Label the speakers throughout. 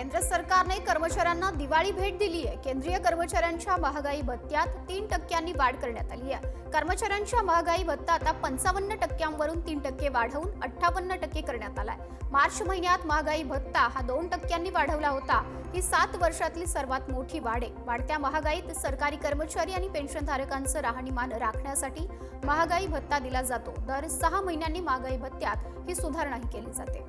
Speaker 1: केंद्र सरकारने कर्मचाऱ्यांना दिवाळी भेट दिली आहे। केंद्रीय कर्मचाऱ्यांच्या महागाई भत्त्यात 3% वाढ करण्यात आली आहे। कर्मचाऱ्यांच्या महागाई भत्ता आता 55%वरून 3% वाढवून 58% करण्यात आलाय। मार्च महिन्यात महागाई भत्ता हा 2% वाढवला होता। ही 7 वर्षातली सर्वात मोठी वाढ आहे। वाढत्या महागाईत सरकारी कर्मचारी आणि पेन्शनधारकांचं राहणीमान राखण्यासाठी महागाई भत्ता दिला जातो। दर 6 महिन्यांनी महागाई भत्त्यात ही सुधारणाही केली जाते।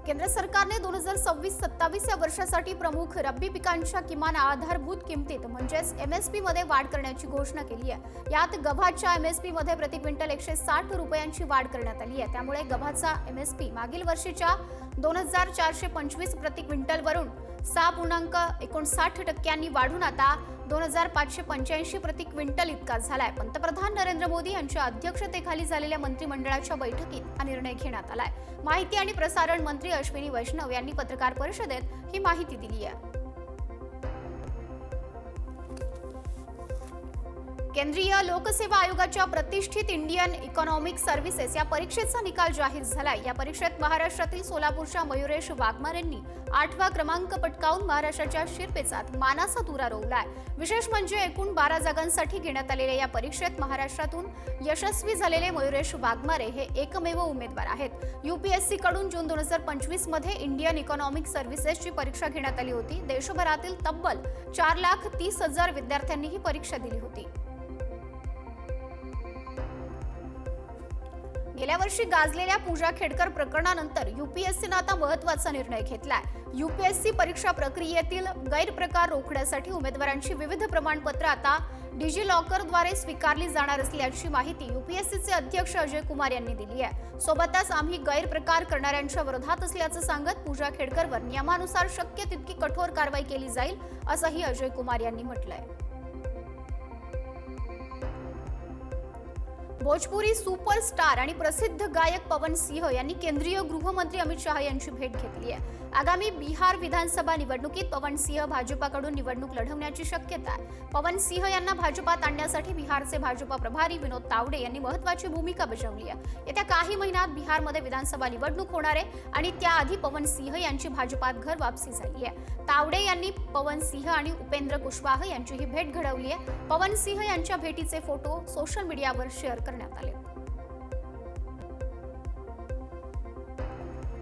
Speaker 1: केंद्र सरकारने 2026-27 या वर्षासाठी प्रमुख रब्बी पिकांच्या किमान आधारभूत किमतीत म्हणजेच MSP मध्ये वाढ करण्याची घोषणा केली आहे। यात गव्हाच्या MSP मध्ये प्रति क्विंटल 160 रुपयांची वाढ करण्यात आली आहे। त्यामुळे गव्हाचा MSP मागील वर्षीच्या 2425 प्रति क्विंटल वरून 6.59% वाढून आता 2585 प्रति क्विंटल इतका झालाय। पंतप्रधान नरेंद्र मोदी यांच्या अध्यक्षतेखाली झालेल्या मंत्रिमंडळाच्या बैठकीत हा निर्णय घेण्यात आलाय। माहिती आणि प्रसारण मंत्री अश्विनी वैष्णव यांनी पत्रकार परिषदेत ही माहिती दिली आहे। केंद्रीय लोकसेवा आयोगाच्या प्रतिष्ठित इंडियन इकॉनॉमिक सर्व्हिसेस या परीक्षेचा निकाल जाहीर झालाय। या परीक्षेत महाराष्ट्रातील सोलापूरच्या मयुरेश वाघमारे यांनी 8वा क्रमांक पटकावून महाराष्ट्राच्या शिरपेचात मानाचा तुरा रोवलाय। विशेष म्हणजे एकूण 12 जागांसाठी घेण्यात आलेल्या या परीक्षेत महाराष्ट्रातून यशस्वी झालेले मयुरेश वाघमारे हे एकमेव उमेदवार आहेत। UPSC कडून जून 2025 मध्ये इंडियन इकॉनॉमिक सर्व्हिसेसची परीक्षा घेण्यात आली होती। देशभरातील तब्बल 4,30,000 विद्यार्थ्यांनी ही परीक्षा दिली होती। गेल्या वर्षी गाजलेल्या पूजा खेडकर प्रकरणानंतर UPSCने आता महत्त्वाचा निर्णय घेतलाय। UPSC परीक्षा प्रक्रियेतील गैरप्रकार रोखण्यासाठी उमेदवारांची विविध प्रमाणपत्र आता डिजिलॉकरद्वारे स्वीकारली जाणार असल्याची माहिती UPSCचे अध्यक्ष अजय कुमार यांनी दिली आहे। सोबतच आम्ही गैरप्रकार करणाऱ्यांच्या विरोधात असल्याचं सांगत पूजा खेडकरवर नियमानुसार शक्य तितकी कठोर कारवाई केली जाईल असंही अजय कुमार यांनी म्हटलंय। भोजपुरी सुपरस्टार आणि प्रसिद्ध गायक पवन सिंह यांनी केंद्रीय गृहमंत्री अमित शहा यांची भेट घेतली आहे। आगामी बिहार विधानसभा निवडणुकीत पवन सिंह भाजपाकडून निवडणूक लढवण्याची शक्यता आहे। पवन सिंह यांना भाजपात आणण्यासाठी बिहारचे भाजपा प्रभारी विनोद तावडे यांनी महत्त्वाची भूमिका बजावली आहे। येत्या काही महिन्यात बिहारमध्ये विधानसभा निवडणूक होणार आहे आणि त्याआधी पवन सिंह यांची भाजपात घर वापसी झाली आहे। तावडे यांनी पवन सिंह आणि उपेंद्र कुशवाह यांची ही भेट घडवली आहे। पवन सिंह यांच्या भेटीचे फोटो सोशल मीडियावर शेअर करण्यात आले।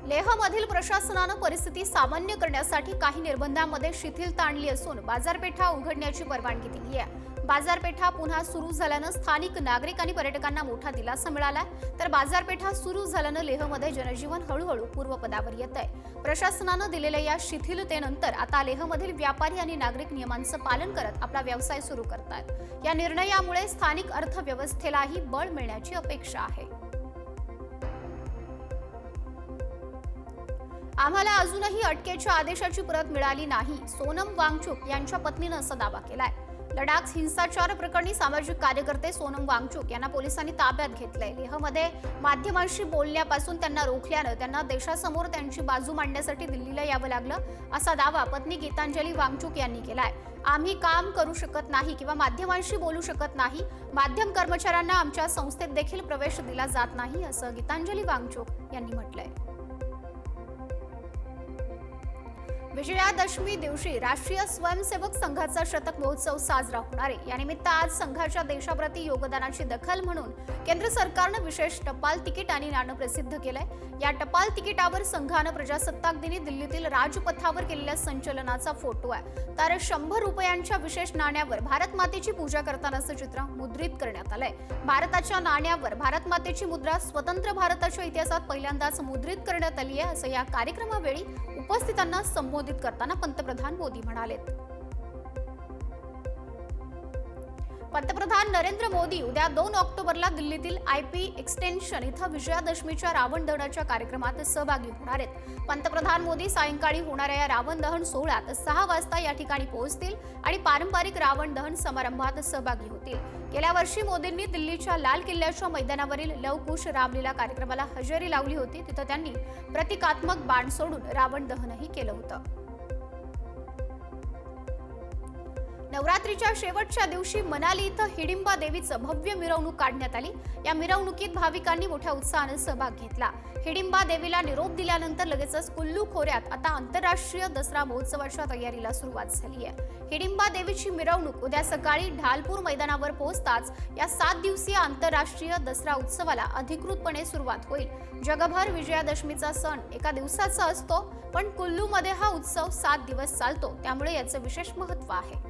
Speaker 1: लेहमधील प्रशासनानं परिस्थिती सामान्य करण्यासाठी काही निर्बंधांमध्ये शिथिलता आणली असून बाजारपेठा उघडण्याची परवानगी दिली आहे। बाजारपेठा पुन्हा सुरू झाल्यानं स्थानिक नागरिक आणि पर्यटकांना मोठा दिलासा मिळाला, तर बाजारपेठा सुरू झाल्यानं लेहमध्ये जनजीवन हळूहळू पूर्वपदावर येत आहे। प्रशासनानं दिलेल्या या शिथिलतेनंतर आता लेहमधील व्यापारी आणि नागरिक नियमांचं पालन करत आपला व्यवसाय सुरू करतात। या निर्णयामुळे स्थानिक अर्थव्यवस्थेलाही बळ मिळण्याची अपेक्षा आहे। आम्हाला अजूनही अटकेच्या आदेशाची प्रत मिळाली नाही, सोनम वांगचुक यांच्या पत्नीनं असा दावा केलाय। लडाख हिंसाचार प्रकरणी सामाजिक कार्यकर्ते सोनम वांगचुक यांना पोलिसांनी ताब्यात घेतलंय। लेहमध्ये माध्यमांशी बोलण्यापासून त्यांना रोखल्यानं त्यांना देशासमोर त्यांची बाजू मांडण्यासाठी दिल्लीला यावं लागलं असा दावा पत्नी गीतांजली वांगचुक यांनी केलाय। आम्ही काम करू शकत नाही किंवा माध्यमांशी बोलू शकत नाही, माध्यम कर्मचाऱ्यांना आमच्या संस्थेत देखील प्रवेश दिला जात नाही असं गीतांजली वांगचुक यांनी म्हटलंय। विजयादशमी दिवशी राष्ट्रीय स्वयंसेवक संघाचा शतक महोत्सव साजरा होणार आहे। यानिमित्त आज संघाच्या देशाप्रती योगदानाची दखल म्हणून केंद्र सरकारनं विशेष टपाल तिकीट आणि नाणं प्रसिद्ध केलंय। या टपाल तिकिटावर संघानं प्रजासत्ताक दिनी दिल्लीतील राजपथावर केलेल्या संचलनाचा फोटो आहे, तर 100 रुपयांच्या विशेष नाण्यावर भारत मातेची पूजा करतानाचं चित्र मुद्रित करण्यात आलंय। भारताच्या नाण्यावर भारत मातेची मुद्रा स्वतंत्र भारताच्या इतिहासात पहिल्यांदाच मुद्रित करण्यात आली आहे असं या कार्यक्रमावेळी उपस्थितांना संबोधित करताना पंतप्रधान मोदी म्हणाले। पंतप्रधान नरेंद्र मोदी उद्या 2 ऑक्टोबरला दिल्लीतील IP एक्सटेन्शन इथं विजयादशमीच्या रावण दहनाच्या कार्यक्रमात सहभागी होणार आहेत। पंतप्रधान मोदी सायंकाळी होणाऱ्या या रावण दहन सोहळ्यात 6 वाजता या ठिकाणी पोहोचतील आणि पारंपरिक रावण दहन समारंभात सहभागी होतील। गेल्या वर्षी मोदींनी दिल्लीच्या लाल किल्ल्याच्या मैदानावरील लवकुश रामलीला कार्यक्रमाला हजेरी लावली होती। तिथं त्यांनी प्रतिकात्मक बाण सोडून रावण दहनही केलं होतं। नवरात्रीच्या शेवटच्या दिवशी मनाली इथं हिडिंबा देवीचं भव्य मिरवणूक काढण्यात आली। या मिरवणुकीत भाविकांनी मोठ्या उत्साहाने सहभाग घेतला। हिडिंबा देवीला निरोप दिल्यानंतर लगेचच कुल्लू खोऱ्यात आता आंतरराष्ट्रीय दसरा महोत्सवाच्या तयारीला सुरुवात झाली आहे। हिडिंबा देवीची मिरवणूक उद्या सकाळी ढालपूर मैदानावर पोहोचताच या 7 दिवसीय आंतरराष्ट्रीय दसरा उत्सवाला अधिकृतपणे सुरुवात होईल। जगभर विजयादशमीचा सण एका दिवसाचा असतो, पण कुल्लूमध्ये हा उत्सव 7 दिवस चालतो, त्यामुळे याचं विशेष महत्त्व आहे।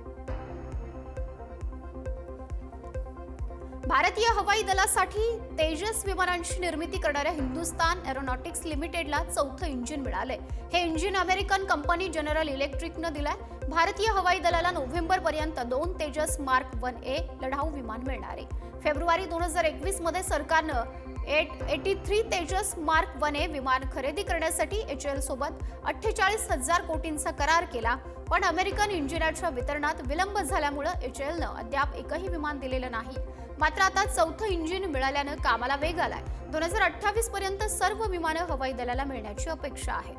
Speaker 1: भारतीय हवाई दलासाठी तेजस विमानांची निर्मिती करणाऱ्या हिंदुस्तान एरोनॉटिक्स लिमिटेडला 4थं इंजिन मिळाले। हे इंजिन अमेरिकन कंपनी जनरल इलेक्ट्रिकनं दिलंय। भारतीय हवाई दलाला नोव्हेंबरपर्यंत 2 तेजस मार्क 1A लढाऊ विमान मिळणार आहे। फेब्रुवारी 2021 मध्ये सरकारनं 83 तेजस मार्क 1A विमान खरेदी करण्यासाठी HAL सोबत 48,000 कोटींचा करार केला, पण अमेरिकन इंजिनाच्या वितरणात विलंब झाल्यामुळे HALनं अद्याप एकही विमान दिलेलं नाही। मात्र आता 4थं इंजिन मिळाल्यानं कामाला वेग आलाय। 2028 पर्यंत सर्व विमानं हवाई दलाला मिळण्याची अपेक्षा आहे।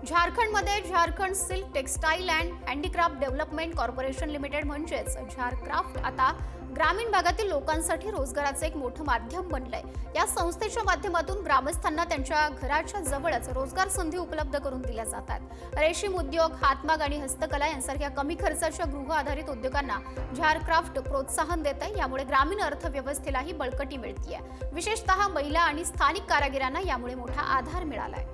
Speaker 1: झारखंडमध्ये Jharkhand silk textile and handicraft development corporation limited म्हणजेच झारक्राफ्ट आता ग्रामीण भागातील लोकांसाठी रोजगाराचे एक मोठं माध्यम बनलंय। या संस्थेच्या माध्यमातून ग्रामस्थांना त्यांच्या घराच्या जवळच रोजगार संधी उपलब्ध करून दिल्या जातात। रेशीम उद्योग, हातमाग आणि हस्तकला यांसारख्या कमी खर्चाच्या गृह आधारित उद्योगांना झारक्राफ्ट प्रोत्साहन देत आहे। यामुळे ग्रामीण अर्थव्यवस्थेलाही बळकटी मिळतेय। विशेषतः महिला आणि स्थानिक कारागिरांना यामुळे मोठा आधार मिळालाय।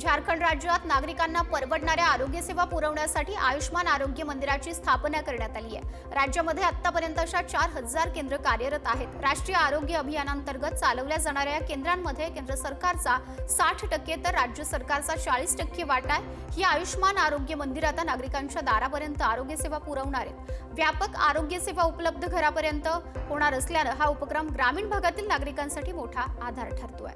Speaker 1: झारखंड राज्यात नागरिकांना परवडणाऱ्या आरोग्य सेवा पुरवण्यासाठी आयुष्मान आरोग्य मंदिराची स्थापना करण्यात आली आहे। राज्यामध्ये आतापर्यंत अशा 4000 केंद्र कार्यरत आहेत। राष्ट्रीय आरोग्य अभियानांतर्गत चालवल्या जाणाऱ्या या केंद्रांमध्ये केंद्र सरकारचा 60% तर राज्य सरकारचा 40% वाटा आहे। ही आयुष्मान आरोग्य मंदिर आता नागरिकांच्या दारापर्यंत आरोग्य सेवा पुरवणार आहेत। व्यापक आरोग्य सेवा उपलब्ध घरापर्यंत होणार असल्यानं हा उपक्रम ग्रामीण भागातील नागरिकांसाठी मोठा आधार ठरतोय।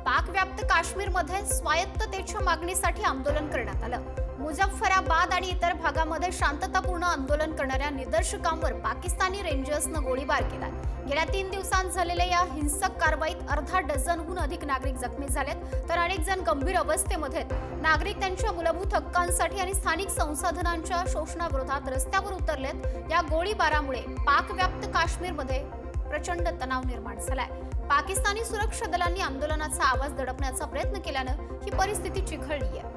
Speaker 1: पाकव्याप्त काश्मीरमध्ये स्वायत्ततेच्या मागणीसाठी आंदोलन करण्यात आलं। मुझफ्फराबाद आणि इतर भागामध्ये शांततापूर्ण आंदोलन करणाऱ्या निदर्शकांवर पाकिस्तानी रेंजर्सनं गोळीबार केला। गेल्या 3 दिवसांत झालेल्या या हिंसक कारवाईत अर्धा डझनहून अधिक नागरिक जखमी झालेत, तर अनेक जण गंभीर अवस्थेमध्ये आहेत। नागरिक त्यांच्या मूलभूत हक्कांसाठी आणि स्थानिक संसाधनांच्या शोषणाविरोधात रस्त्यावर उतरलेत। या गोळीबारामुळे पाकव्याप्त काश्मीरमध्ये प्रचंड तणाव निर्माण झालाय। पाकिस्तानी सुरक्षा दलांनी आंदोलनाचा आवाज दडपण्याचा प्रयत्न केल्यानं ही परिस्थिती चिघळली आहे।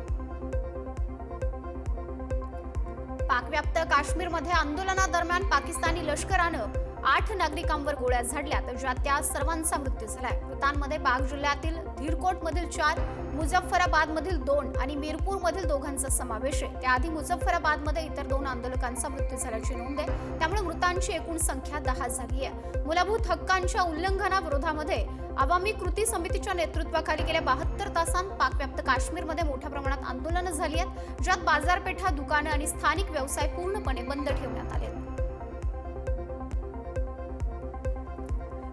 Speaker 1: पाकव्याप्त काश्मीरमध्ये आंदोलनादरम्यान पाकिस्तानी लष्करानं 8 नागरिकांवर गोळ्या झाडल्या, तर ज्यात त्या सर्वांचा मृत्यू झालाय। मृतांमध्ये बाग जिल्ह्यातील धीरकोटमधील 4, मुझफ्फराबादमधील 2 आणि मीरपूरमधील 2 समावेश आहे। त्याआधी मुझफ्फराबादमध्ये इतर 2 आंदोलकांचा मृत्यू झाल्याची नोंद आहे। त्यामुळे मृतांची एकूण संख्या 10 झाली आहे। मूलभूत हक्कांच्या उल्लंघनाविरोधामध्ये आवामी कृती समितीच्या नेतृत्वाखाली गेल्या 72 तासांत पाकव्याप्त काश्मीरमध्ये मोठ्या प्रमाणात आंदोलनं झाली आहेत, ज्यात बाजारपेठा, दुकानं आणि स्थानिक व्यवसाय पूर्णपणे बंद ठेवण्यात आले।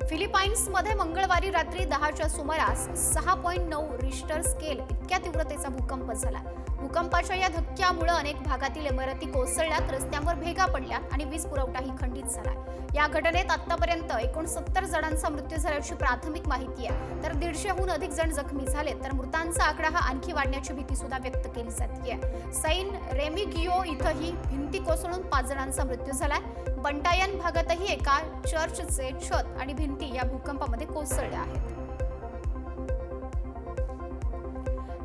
Speaker 1: फिलिपाईन्समध्ये मंगळवारी रात्री 10च्या सुमारास 6.9 रिश्टर स्केल इतक्या तीव्रतेचा भूकंप झाला। भूकंपाच्या या धक्क्यामुळे अनेक भागातील इमारती कोसळल्यात, रस्त्यांवर भेगा पडल्यात आणि वीज पुरवठाही खंडित झाला। या घटनेत आतापर्यंत 69 जणांचा मृत्यू झाल्याची प्राथमिक माहिती आहे, तर 150हून अधिक जण जखमी झाले, तर मृतांचा आकडा हा आणखी वाढण्याची भीती सुद्धा व्यक्त केली जाते। सैन रेमिगियो इथंही भिंती कोसळून 5 जणांचा मृत्यू झालाय। बंटायन भागातही एका चर्चचे छत आणि भिंती या भूकंपामध्ये कोसळल्या आहेत।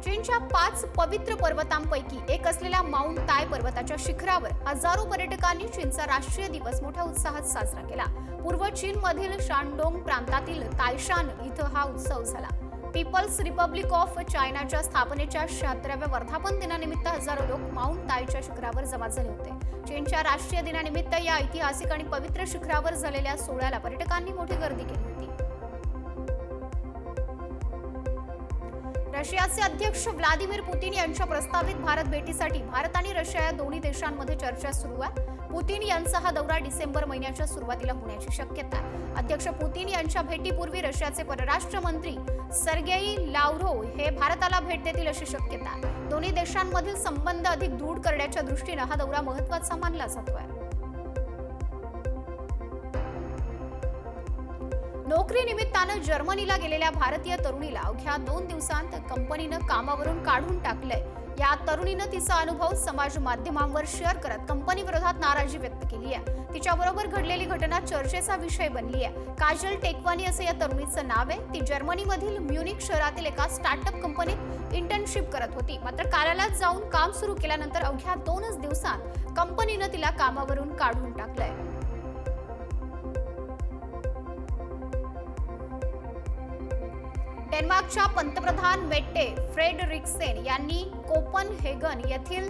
Speaker 1: चीनच्या 5 पवित्र पर्वतांपैकी एक असलेल्या माउंट ताय पर्वताच्या शिखरावर हजारो पर्यटकांनी चीनचा राष्ट्रीय दिवस मोठ्या उत्साहात साजरा केला। पूर्व चीनमधील शानडोंग प्रांतातील तायशान इथं हा उत्सव झाला। पीपल्स रिपब्लिक ऑफ चायनाच्या स्थापनेच्या 76व्या वर्धापन दिनानिमित्त हजारो लोक माउंट तायच्या शिखरावर जमा झाले होते। चीनच्या राष्ट्रीय दिनानिमित्त या ऐतिहासिक आणि पवित्र शिखरावर झालेल्या सोहळ्याला पर्यटकांनी मोठी गर्दी केली होती। रशियाचे अध्यक्ष व्लादिमीर पुतिन यांच्या प्रस्तावित भारत भेटीसाठी भारत आणि रशिया या दोन्ही देशांमध्ये चर्चा सुरू आहे। पुतिन यांचा हा दौरा डिसेंबर महिन्याच्या सुरुवातीला होण्याची शक्यता आहे। अध्यक्ष पुतिन यांच्या भेटीपूर्वी रशियाचे परराष्ट्र मंत्री सर्गेई लाव्हरोव्ह हे भारताला भेट देतील अशी शक्यता आहे। दोन्ही देशांमधील संबंध अधिक दृढ करण्याच्या दृष्टीने हा दौरा महत्त्वाचा मानला जातोय। नोकरीनिमित्तानं जर्मनीला गेलेल्या भारतीय तरुणीला अवघ्या 2 दिवसांत कंपनीनं कामावरून काढून टाकलंय. या तरुणीनं तिचा अनुभव समाज माध्यमांवर शेअर करत कंपनी विरोधात नाराजी व्यक्त केली आहे. तिच्याबरोबर घडलेली घटना चर्चेचा विषय बनली आहे. काजल टेकवानी असं या तरुणीचं नाव आहे. ती जर्मनीमधील म्युनिक शहरातील एका स्टार्टअप कंपनीत इंटर्नशिप करत होती. मात्र कार्यालयात जाऊन काम सुरू केल्यानंतर अवघ्या 2च दिवसांत कंपनीनं तिला कामावरून काढून टाकलंय. डेन्मार्कच्या पंतप्रधान मेट्टे फ्रेडरिक्सेन यांनी कोपनहेगन येथील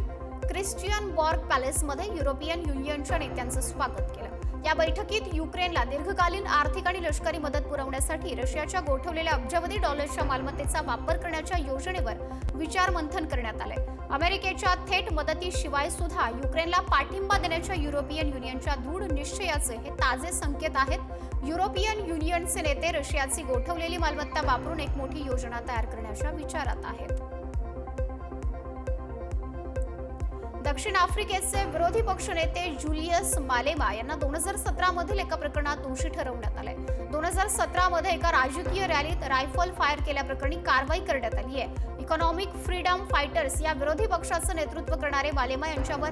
Speaker 1: क्रिस्टियनबॉर्ग पॅलेसमध्ये युरोपियन युनियनच्या नेत्यांचं स्वागत केलं. या बैठकीत युक्रेनला दीर्घकालीन आर्थिक आणि लष्करी मदत पुरवण्यासाठी रशियाच्या गोठवलेल्या अब्जावधी डॉलर्सच्या मालमत्तेचा वापर करण्याच्या योजनेवर विचारमंथन करण्यात आले. अमेरिकेच्या थेट मदतीशिवाय सुद्धा युक्रेनला पाठिंबा देण्याच्या युरोपियन युनियनच्या दृढ निश्चयाचे हे ताजे संकेत आहेत. युरोपियन युनियनचे नेते रशियाची गोठवलेली मालमत्ता वापरून एक मोठी योजना तयार करण्याच्या विचारात आहेत. दक्षिण आफ्रिकेचे विरोधी पक्षनेते जुलियस मालेमा यांना 2017 मधील एका प्रकरणात दोषी ठरवण्यात आले. 2017 मध्ये एका राजकीय रॅलीत रायफल फायर केल्याप्रकरणी कारवाई करण्यात आली आहे. इकॉनॉमिक फ्रीडम फायटर्स या विरोधी पक्षाचं नेतृत्व करणारे मालेमा यांच्यावर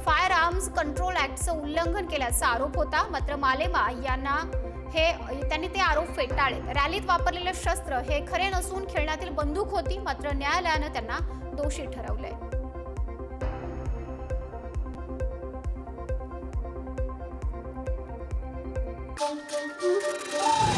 Speaker 1: फायर आर्म्स कंट्रोल ऍक्टचं उल्लंघन केल्याचा आरोप होता. मात्र मालेमा त्यांनी ते आरोप फेटाळले. रॅलीत वापरलेले शस्त्र हे खरे नसून खेळण्यातील बंदूक होती. मात्र न्यायालयानं त्यांना दोषी ठरवले. Thank you.